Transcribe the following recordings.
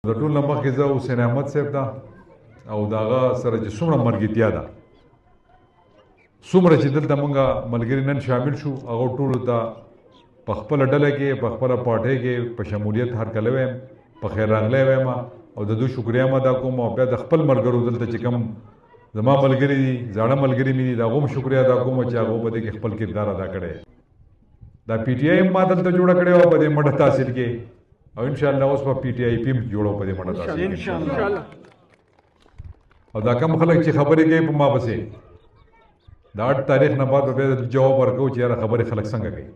د ټول نه مخکې زه حسین احمد صاحب ته او د هغه سره چې څومره مرګتیا ده، څومره چې دلته مونږ ملګري نن شامل شو، هغه ټولو ته په خپله ډله کې په خپله پارټۍ کې په شمولیت هرکلی وایم، په خیر راغلی وایم او د دوی شکریه م ادا کوم. او بیا د خپل ملګرو دلته چې کوم زما ملګري دي، زاړه ملګري مې دي، د هغو هم شکریه ادا کوم چې هغو په دې کې خپل کردار ادا کړی. دا پی ټي آی هم ما دلته جوړه کړې وه په دې مډه تحصیل کې، او انشاءالله اوس په پی ټي آی پی هم جوړو په دې مډه تحصیل کې. او دا کم خلک چې خبرې کوي په ما پسې، د 8 تاریخ نه بعد به بیا جواب ورکوو چې یاره خبرې خلک څنګه کوي.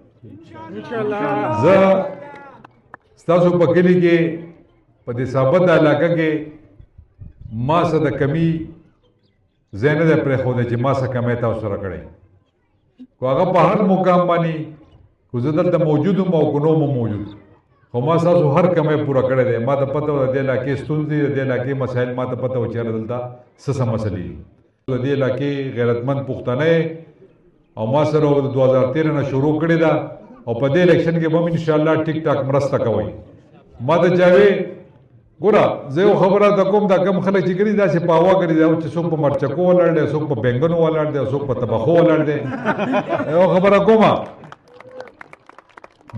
زه ستاسو په کلي کې په دې ثابت علاقه کې ما څه د کمی ځای نه دی پرېښودی چې ما څه کمی تاسو سره کړی. خو هغه په هر مقام باندې خو زه دلته موجود یم او که نه وم موجود، خو ما ستاسو هر کمی پوره کړی دی. ما ته پته وه د دې علاقې ستونزې، د دې علاقې مسایل ما ته پته وه چې یاره دلته څه مسلې دي. د دې علاقې غیرتمند پښتانه او ما سره د 2013 نه شروع کړې ده او په دې الیکشن کې به هم انشاءالله ټیک ټاک مرسته کوئ. ما ته چاوې ګوره زه یو خبره ته کوم، دا کم خلک چې کړي داسې په هوا کړي چې څوک په مرچکو ولاړ دی، څوک په بینګنو ولاړ دی، څوک په تبخو ولاړ دی. یو خبره کومه،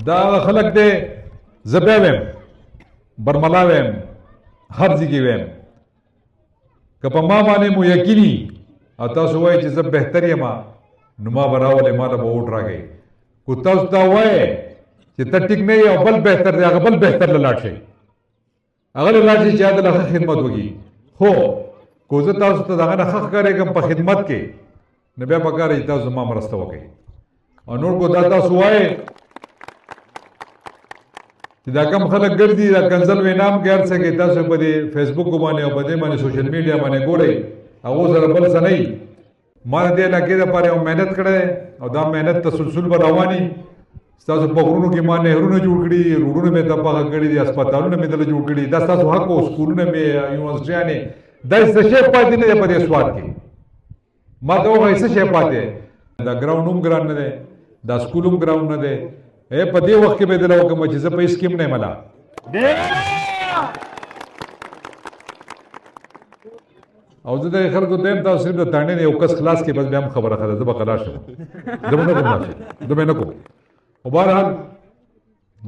دا خلک دی زه بیا ویم، برملا ویم، هر ځای کې ویم، که په ما باندې مو یقیني او تاسو وایئ چې زه بهتر یم نو ما به راولئ، ما ته به ووټ راکئ. کو تاسو ته وایئ چې ته ټیک نه یې او بل بهتر دی، هغه بل بهتر له لاړ شئ، هغه له لاړ شئ چې هغه له ښه خدمت وکړي. خو کو زه تاسو ته د هغه نه ښه ښکارېږم په خدمت کې، نو بیا پکار دی چې تاسو زما مرسته وکړئ. او نور کو دا تاسو وایئ چې دا کم خلک ګرځي دا کنزل وینام کې هر څه کې، تاسو په دې فیسبوک باندې او په دې باندې سوشل میډیا باندې ګورئ، هغو سره بل څه نه وي. ما د دې علاقې دپاره یو محنت کړی او دا محنت تسلسل به رواني. ستاسو په غرونو کې ما نهرونه جوړ کړي، روډونه مې تباه کړي دي، هسپتالونه مې دله جوړ کړي، دا ستاسو حق و. سکولونه مې، یونیورسټیانې، دا څه شی پاتې نه دی په دې سواد کې. ما ته ووایئ څه شی پاتې دی؟ دا ګراونډ هم ګران نه دی، دا سکول هم ګراونډ نه دی. په دې وخت کې به دله وکړم چې زه په هېڅ کې هم نه یم ملا. او زه د خلکو ته یم تاسو صرف د تاڼې نه یو کس خلاص کړي بس بیا هم خبره ښه ده، زه به خلاص شم، زه به نه کوم داسې، زه به نه کوم. خو بهرحال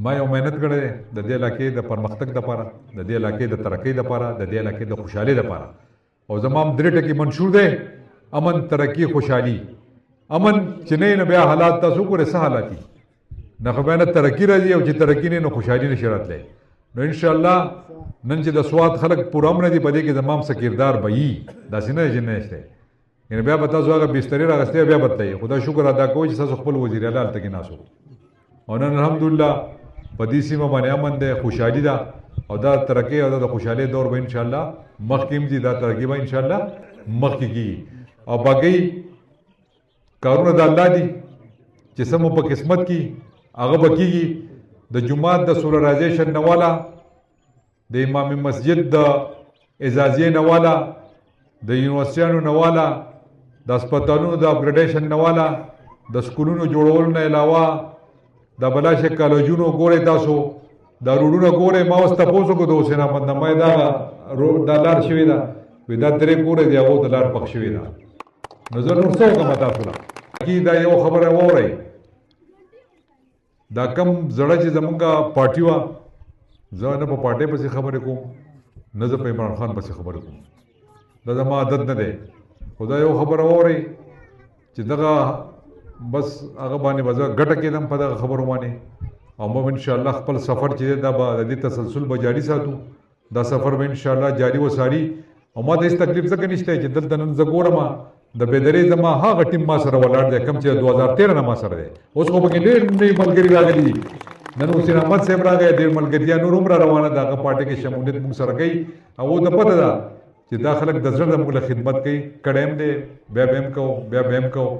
ما یو محنت کړی دی د دې علاقې د پرمختګ دپاره، د دې علاقې د ترقۍ دپاره، د دې علاقې د خوشحالۍ دپاره. او زما هم 3 ټکي منشور دی: امن، ترقي، خوشحالي. امن چې نه وي نو بیا حالات تاسو وګورئ څه حالات دي، نه خو بیا نه ترقي راځي او چې ترقي نه وي نو خوشحالي نشي راتلی. نو انشاءالله نن چې د سواد خلک پوره هم نه دي په دې کې زما هم څه کردار به وي، داسې نه دی چې نه شته. یعنې بیا به تاسو هغه بسترې راغستې بیا بدلوئ. خدای شکر ادا کوئ چې تاسو خپل وزیر اعلی هلته کې ناست وو. او نن الحمدلله په دې سیمه باندې امن دی، خوشحالي ده، او دا ترقۍ او دا د خوشحالۍ دور به انشاءالله مخکې هم ځي، دا ترقي به انشاءالله مخکې کېږي. او باقي کارونه د الله دي چې څه مو په قسمت کې هغه به کېږي. د جومات د سولرایزیشن نه والا، د امام مسجد د اعزازیې نه والا، د یونیورسټیانو نه والا، د هسپتالونو د اپګریډیشن نه والا، د سکولونو جوړولو نه علاوه د بلاشه کالجونو ګورئ، تاسو دا روډونه ګورئ. ما اوس تپوس وکړو د حسین احمد نه، ما دا لار شوې ده، وایي دا 3 کوره دي، هغو ته لار پخ شوې ده. نو زه نور څه وکړم تاسو له دا یو خبره واورئ. دا کم زړه چې زمونږ پارټي وه، زه نه په پارټۍ پسې خبرې کوم، نه زه په عمران خان پسې خبرې کوم، دا زما عادت نه دی. خو دا یو خبره واورئ چې دغه بس هغه باندې به زه ګټه کېدم په دغه خبرو باندې. او موږ انشاءالله خپل سفر چې دی دا به د دې تسلسل به جاري ساتو، دا سفر به انشاءالله جاري وساري. او ما ته هېڅ تکلیف ځکه نشته چې دلته نن زه ګورم د بیدرۍ زما هغه ټیم ما سره ولاړ دی کوم چې 2013 نه ما سره دی. اوس خو پکې ډېر نوي ملګري راغلي دي. نن حسین احمد صاحب راغی، ډېر ملګرتیا نور هم را روانه ده، هغه پارټۍ کې شمولیت موږ سره کوي. او ته پته ده چې دا خلک د زړه زموږ له خدمت کوي، کړی هم دی، بیا به هم کوو، بیا به هم کوو.